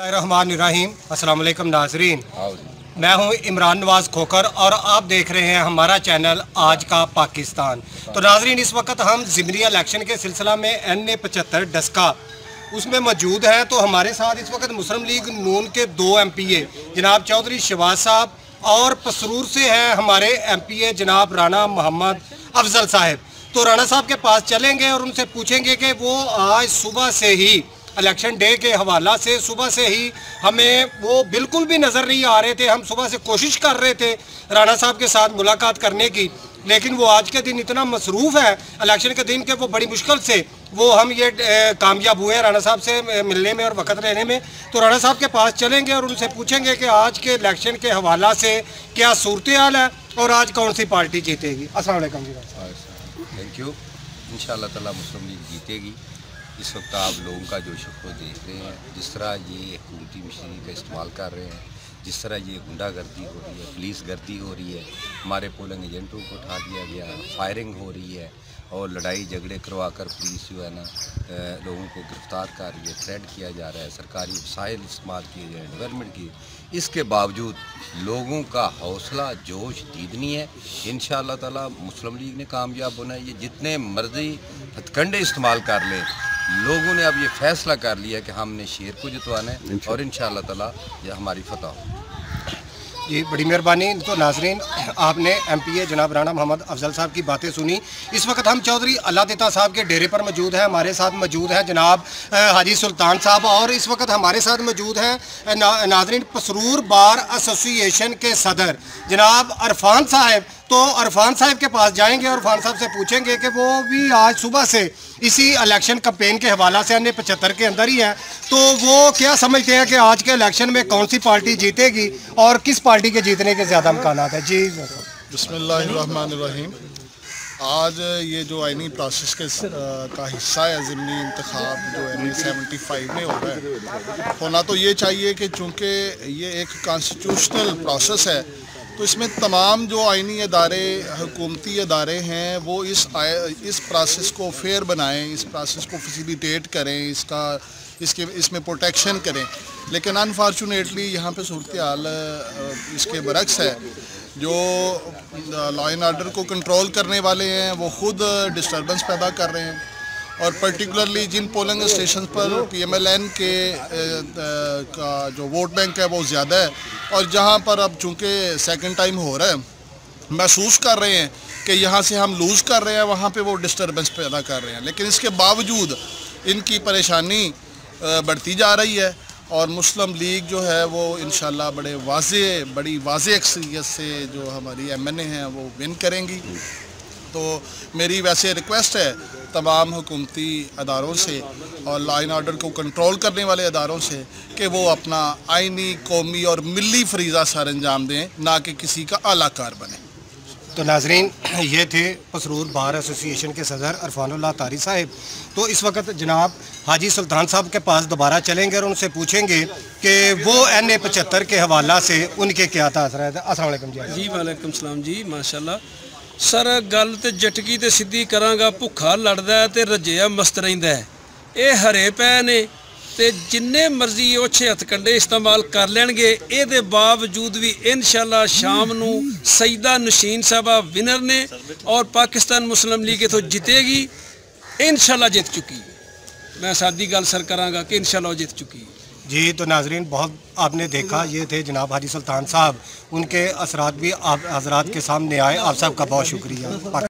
रहमानिर्रहीम। अस्सलाम वालेकुम नाज़रीन, मैं हूं इमरान नवाज़ खोखर और आप देख रहे हैं हमारा चैनल आज का पाकिस्तान। तो नाज़रीन, इस वक्त हम ज़िमनी इलेक्शन के सिलसिला में NA-75 डस्का उसमें मौजूद हैं। तो हमारे साथ इस वक्त मुस्लिम लीग नून के 2 MPA जनाब चौधरी शहबाज साहब और पसरूर से हैं हमारे MPA जनाब राना मोहम्मद अफजल साहब। तो राना साहब के पास चलेंगे और उनसे पूछेंगे कि वो आज सुबह से ही इलेक्शन डे के हवाला से सुबह से ही हमें वो बिल्कुल भी नज़र नहीं आ रहे थे। हम सुबह से कोशिश कर रहे थे राना साहब के साथ मुलाकात करने की, लेकिन वो आज के दिन इतना मसरूफ़ है इलेक्शन के दिन के वो बड़ी मुश्किल से वो हम ये कामयाब हुए हैं राना साहब से मिलने में और वक्त रहने में। तो राना साहब के पास चलेंगे और उनसे पूछेंगे कि आज के इलेक्शन के हवाला से क्या सूरत हाल है और आज कौन सी पार्टी जीतेगी। अस्सलाम वालेकुम जी। Thank you. इंशाअल्लाह ताला मुस्लिम लीग जीतेगी। इस वक्त आप लोगों का जोश को देख रहे हैं, जिस तरह ये हुकूमती मशीनरी का इस्तेमाल कर रहे हैं, जिस तरह ये गुंडागर्दी हो रही है, पुलिस गर्दी हो रही है, हमारे पोलिंग एजेंटों को उठा दिया गया, फायरिंग हो रही है और लड़ाई झगड़े करवा कर पुलिस जो है ना लोगों को गिरफ़्तार कर रही है, थ्रेट किया जा रहा है, सरकारी वसाइल इस्तेमाल किए जा रहे हैं, डेवलपमेंट की। इसके बावजूद लोगों का हौसला जोश दीदनी है। इंशाअल्लाह ताला मुस्लिम लीग ने कामयाब होना है। ये जितने मर्जी हथकंडे इस्तेमाल कर लें, लोगों ने अब ये फैसला कर लिया कि हमने शेर को जितवाना है और इंशाअल्लाह ताला ये हमारी फतह हो। जी बड़ी मेहरबानी। तो नाजरीन, आपने MPA जनाब राना मोहम्मद अफजल साहब की बातें सुनी। इस वक्त हम चौधरी अल्लाह देता साहब के डेरे पर मौजूद हैं। हमारे साथ मौजूद हैं जनाब हाजी सुल्तान साहब और इस वक्त हमारे साथ मौजूद हैं नाजरीन पसरूर बार एसोसिएशन के सदर जनाब अरफान साहब। तो अरफान साहब के पास जाएंगे और अरफान साहब से पूछेंगे कि वो भी आज सुबह से इसी इलेक्शन कैंपेन के हवाला से NA-75 के अंदर ही है, तो वो क्या समझते हैं कि आज के इलेक्शन में कौन सी पार्टी जीतेगी और किस पार्टी के जीतने के ज़्यादा इम्कानात है। जी बिस्मिल्लाहिर्रहमानिर्रहीम। आज ये जो आइनी प्रोसेस का हिस्सा है ज़िमनी इंतखाब जो NA-75 में हो रहा है, होना तो ये चाहिए कि चूँकि ये एक कॉन्स्टिट्यूशनल प्रोसेस है तो इसमें तमाम जो आइनी अदारे हुकूमती अदारे हैं वो इस प्रोसेस को फेयर बनाएं, इस प्रोसेस को फैसिलिटेट करें, इसमें प्रोटेक्शन करें। लेकिन अनफॉर्चुनेटली यहाँ पे सूरत हाल इसके बरक्स है। जो लॉ एंड ऑर्डर को कंट्रोल करने वाले हैं वो खुद डिस्टर्बेंस पैदा कर रहे हैं और पर्टिकुलरली जिन पोलिंग स्टेशन पर PMLN के का जो वोट बैंक है वो ज़्यादा है और जहाँ पर अब चूँकि सेकंड टाइम हो रहा है महसूस कर रहे हैं कि यहाँ से हम लूज़ कर रहे हैं, वहाँ पे वो डिस्टर्बेंस पैदा कर रहे हैं। लेकिन इसके बावजूद इनकी परेशानी बढ़ती जा रही है और मुस्लिम लीग जो है वो इंशाल्लाह बड़ी वाज़े अक्सरियत से जो हमारी MNA हैं वो विन करेंगी। तो मेरी वैसे रिक्वेस्ट है तमाम हुकूमती अदारों से और लॉ एंड ऑर्डर को कंट्रोल करने वाले अदारों से कि वो अपना आइनी, कौमी और मिली फरीज़ा सर अंजाम दें, ना कि किसी का आलाकार बने। तो नाजरीन, ये थे पसरूर बार एसोसिएशन के सदर अरफानुल्लाह तारी साहब। तो इस वक्त जनाब हाजी सुल्तान साहब के पास दोबारा चलेंगे और उनसे पूछेंगे कि वो NA-75 के हवाला से उनके क्या तासरात है। अस्सलाम वालेकुम जी। वालेकुम सलाम जी। माशाअल्लाह सर, गल तो झटकी तो सीधी करांगा, भुखा लड़दा है तो रजिया मस्त रहिंदा है। ये हरे पै ने ते जिन्ने मर्जी ओछे हथकंडे इस्तेमाल कर लैणगे, ये बावजूद भी इंशाअल्लाह शाम नू सईदा नशीन साहबा विनर ने और पाकिस्तान मुस्लिम लीग इथों जीतेगी। इंशाअल्लाह जीत चुकी है। मैं सादी गल सर करांगा कि इंशाअल्लाह जीत चुकी है। जी तो नाजरीन, बहुत आपने देखा, ये थे जनाब हाजी सुल्तान साहब। उनके असरात भी आप हजरात के सामने आए। आप सबका बहुत शुक्रिया।